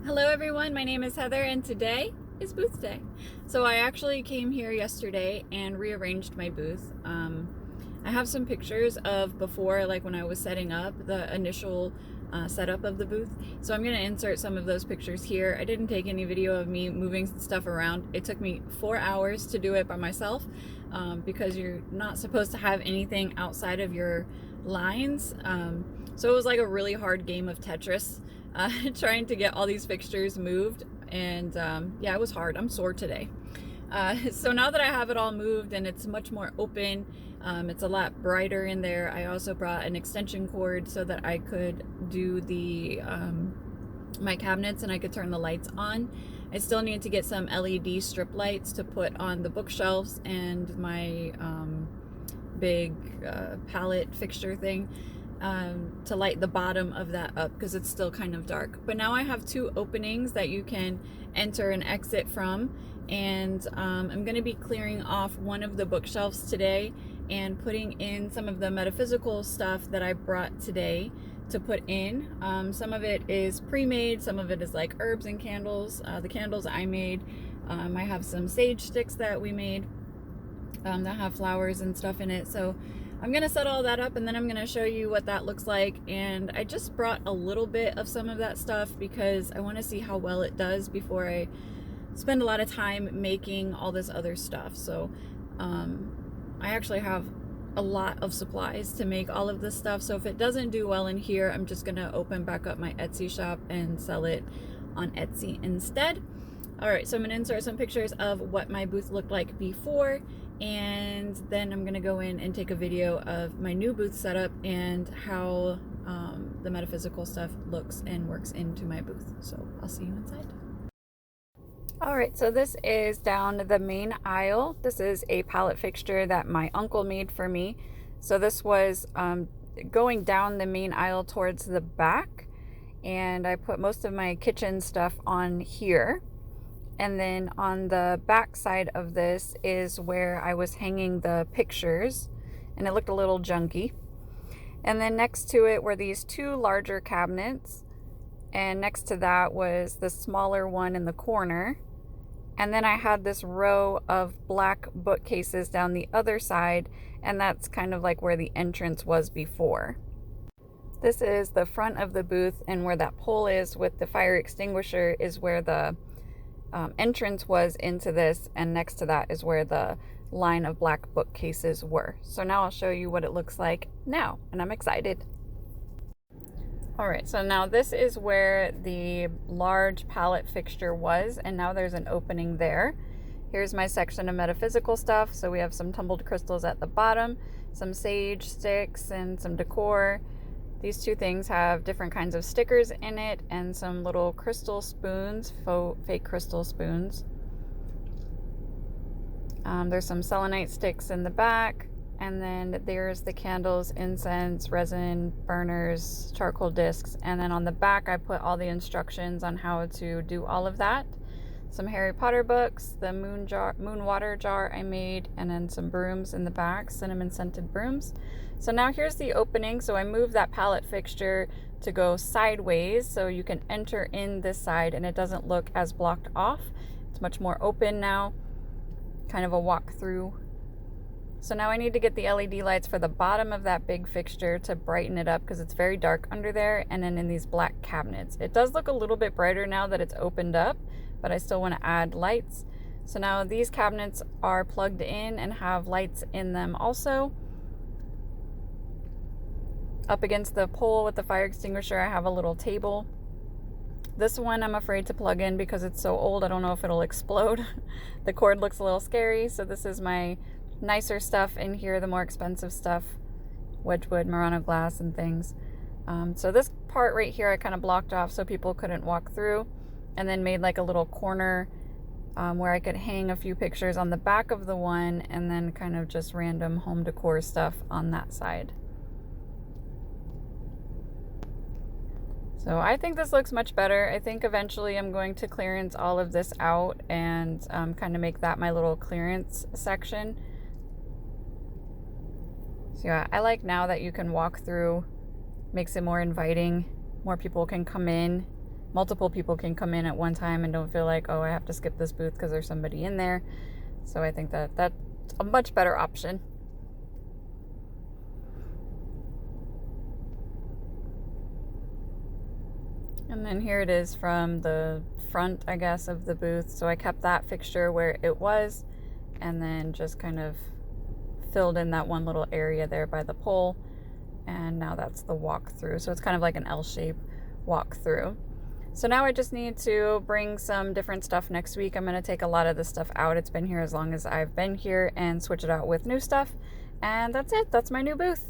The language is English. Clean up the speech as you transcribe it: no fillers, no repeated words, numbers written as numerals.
Hello everyone, my name is Heather and today is booth day. So I actually came here yesterday and rearranged my booth. I have some pictures of before, like when I was setting up the initial setup of the booth. So I'm going to insert some of those pictures here. I didn't take any video of me moving stuff around. It took me 4 hours to do it by myself because you're not supposed to have anything outside of your lines. So it was like a really hard game of Tetris. Trying to get all these fixtures moved, and yeah, it was hard. I'm sore today. So now that I have it all moved and it's much more open, it's a lot brighter in there. I also brought an extension cord so that I could do the my cabinets and I could turn the lights on. I still need to get some LED strip lights to put on the bookshelves and my big palette fixture thing. To light the bottom of that up because it's still kind of dark. But now I have two openings that you can enter and exit from, and I'm going to be clearing off one of the bookshelves today and putting in some of the metaphysical stuff that I brought today to put in. Some of it is pre-made, some of it is like herbs and candles. The candles I made, I have some sage sticks that we made that have flowers and stuff in it. So I'm going to set all that up and then I'm going to show you what that looks like. And I just brought a little bit of some of that stuff because I want to see how well it does before I spend a lot of time making all this other stuff. So I actually have a lot of supplies to make all of this stuff. So if it doesn't do well in here, I'm just going to open back up my Etsy shop and sell it on Etsy instead. All right, so I'm going to insert some pictures of what my booth looked like before, and then I'm going to go in and take a video of my new booth setup and how the metaphysical stuff looks and works into my booth. So I'll see you inside. All right, so this is down the main aisle. This is a palette fixture that my uncle made for me. So this was going down the main aisle towards the back, and I put most of my kitchen stuff on here. And then on the back side of this is where I was hanging the pictures, and it looked a little junky. And then next to it were these two larger cabinets, and next to that was the smaller one in the corner. And then I had this row of black bookcases down the other side, and that's kind of like where the entrance was before. This is the front of the booth, and where that pole is with the fire extinguisher is where the entrance was into this, and next to that is where the line of black bookcases were. So now I'll show you what it looks like now, and I'm excited. All right, so now this is where the large palette fixture was, and now there's an opening there. Here's my section of metaphysical stuff. So we have some tumbled crystals at the bottom, some sage sticks, and some decor. These two things have different kinds of stickers in it and some little crystal spoons, fake crystal spoons. There's some selenite sticks in the back, and then there's the candles, incense, resin, burners, charcoal discs, and then on the back I put all the instructions on how to do all of that. Some Harry Potter books, the moon water jar I made, and then some brooms in the back, cinnamon scented brooms. So now here's the opening. So I moved that palette fixture to go sideways so you can enter in this side and it doesn't look as blocked off. It's much more open now, kind of a walk through. So now I need to get the LED lights for the bottom of that big fixture to brighten it up because it's very dark under there, and then in these black cabinets. It does look a little bit brighter now that it's opened up, but I still want to add lights. So now these cabinets are plugged in and have lights in them also. Up against the pole with the fire extinguisher, I have a little table. This one I'm afraid to plug in because it's so old. I don't know if it'll explode. The cord looks a little scary. So this is my nicer stuff in here, the more expensive stuff, Wedgwood, Murano glass and things. So this part right here I kind of blocked off so people couldn't walk through, and then made like a little corner where I could hang a few pictures on the back of the one, and then kind of just random home decor stuff on that side. So I think this looks much better. I think eventually I'm going to clearance all of this out and kind of make that my little clearance section. So yeah, I like now that you can walk through, makes it more inviting. More people can come in multiple people can come in at one time and don't feel like, oh, I have to skip this booth because there's somebody in there. So I think that that's a much better option. And then here it is from the front, I guess, of the booth. So I kept that fixture where it was and then just kind of filled in that one little area there by the pole. And now that's the walk-through. So it's kind of like an L-shape walk-through. So now I just need to bring some different stuff next week. I'm going to take a lot of this stuff out. It's been here as long as I've been here and switch it out with new stuff. And that's it. That's my new booth.